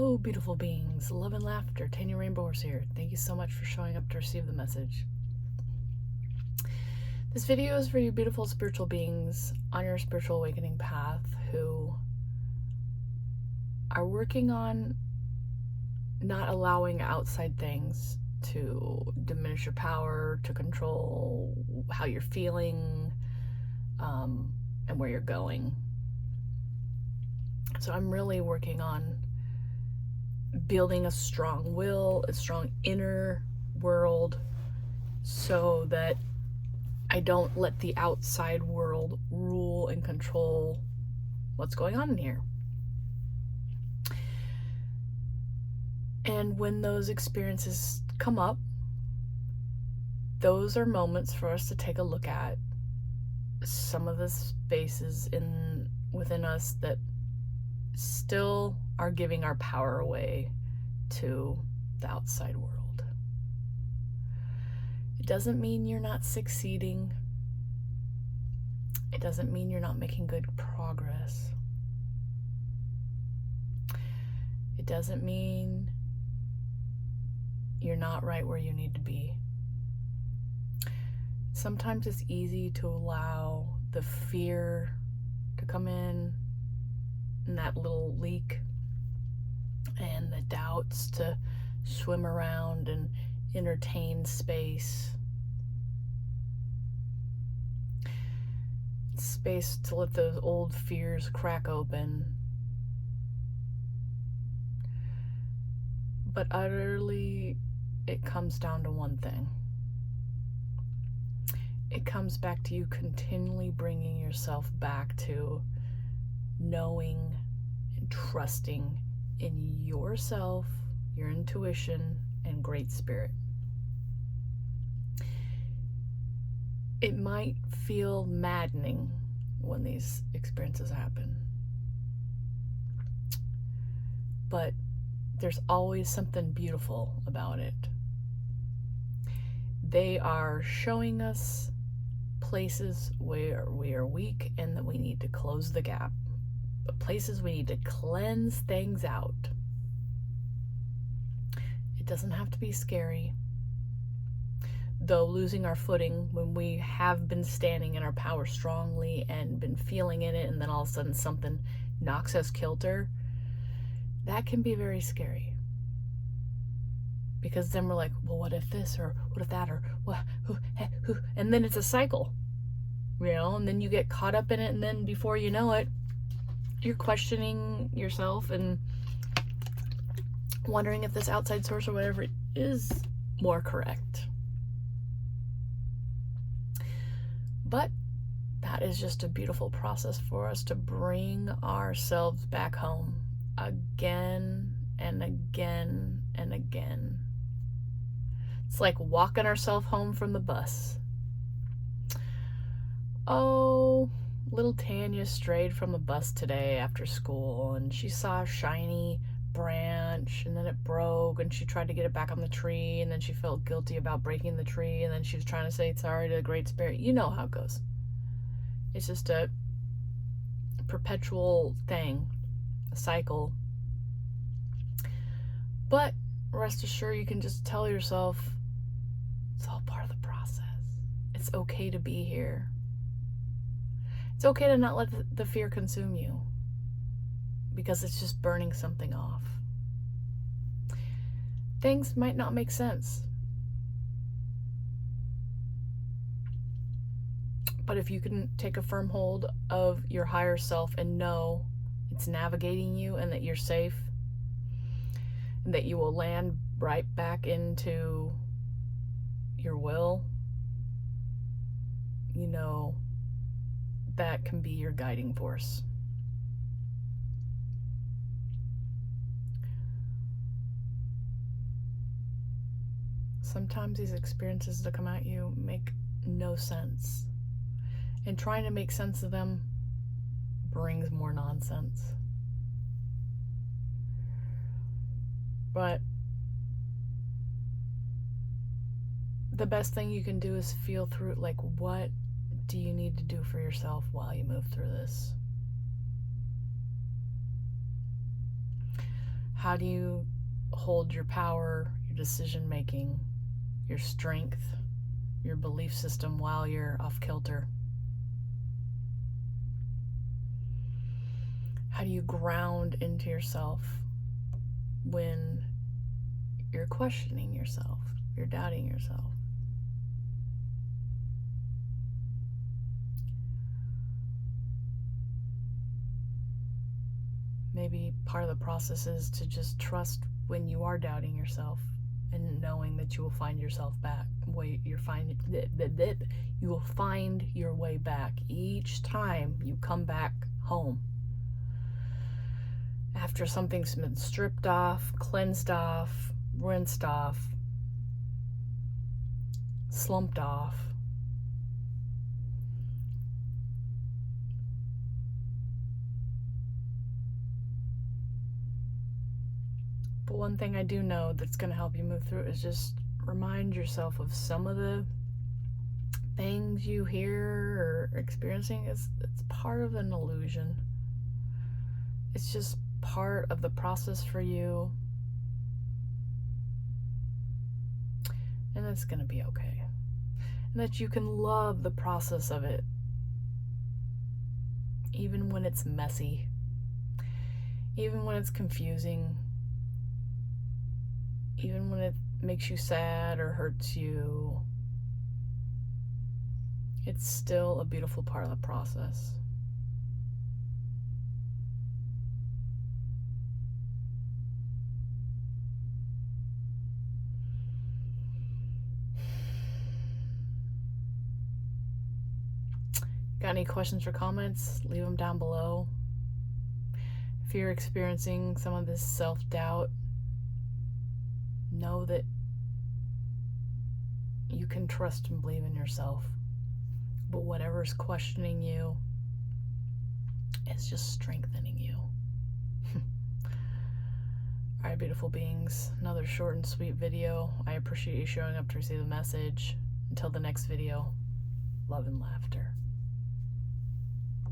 Hello, beautiful beings. Love and laughter. Tanya Rainbow Horse here. Thank you so much for showing up to receive the message. This video is for you beautiful spiritual beings on your spiritual awakening path who are working on not allowing outside things to diminish your power, to control how you're feeling, and where you're going. So I'm really working on building a strong will, a strong inner world, so that I don't let the outside world rule and control what's going on in here. And when those experiences come up, those are moments for us to take a look at some of the spaces within us that still are giving our power away to the outside world. It doesn't mean you're not succeeding. It doesn't mean you're not making good progress. It doesn't mean you're not right where you need to be. Sometimes it's easy to allow the fear to come in, and that little leak, and the doubts to swim around and entertain space. Space to let those old fears crack open. But utterly, it comes down to one thing. It comes back to you continually bringing yourself back to knowing and trusting in yourself, your intuition, and great spirit. It might feel maddening when these experiences happen, but there's always something beautiful about it. They are showing us places where we are weak and that we need to close the gap. Places we need to cleanse things out. It doesn't have to be scary. Though losing our footing when we have been standing in our power strongly and been feeling in it, and then all of a sudden something knocks us kilter, that can be very scary. Because then we're like, well, what if this, or what if that, or what, who, and then it's a cycle, and then you get caught up in it, and then before you know it, you're questioning yourself and wondering if this outside source or whatever is more correct. But that is just a beautiful process for us to bring ourselves back home again and again and again. It's like walking ourselves home from the bus. Oh, little Tanya strayed from the bus today after school, and she saw a shiny branch, and then it broke, and she tried to get it back on the tree, and then she felt guilty about breaking the tree, and then she was trying to say sorry to the Great Spirit. You know how it goes. It's just a perpetual thing, a cycle. But rest assured, you can just tell yourself it's all part of the process. It's okay to be here. It's okay to not let the fear consume you, because it's just burning something off. Things might not make sense, but if you can take a firm hold of your higher self and know it's navigating you and that you're safe, and that you will land right back into your will, that can be your guiding force. Sometimes these experiences that come at you make no sense, and trying to make sense of them brings more nonsense. But the best thing you can do is feel through it, like, what do you need to do for yourself while you move through this? How do you hold your power, your decision making, your strength, your belief system while you're off kilter? How do you ground into yourself when you're questioning yourself, you're doubting yourself? Maybe part of the process is to just trust when you are doubting yourself and knowing that you will find yourself back. You will find your way back each time you come back home. After something's been stripped off, cleansed off, rinsed off, slumped off. But one thing I do know that's going to help you move through it is just remind yourself of some of the things you hear or experiencing. It's part of an illusion. It's just part of the process for you. And it's going to be okay. And that you can love the process of it, even when it's messy, even when it's confusing, even when it makes you sad or hurts you. It's still a beautiful part of the process. Got any questions or comments? Leave them down below. If you're experiencing some of this self-doubt, know that you can trust and believe in yourself. But whatever's questioning you is just strengthening you. Alright, beautiful beings. Another short and sweet video. I appreciate you showing up to receive the message. Until the next video, love and laughter.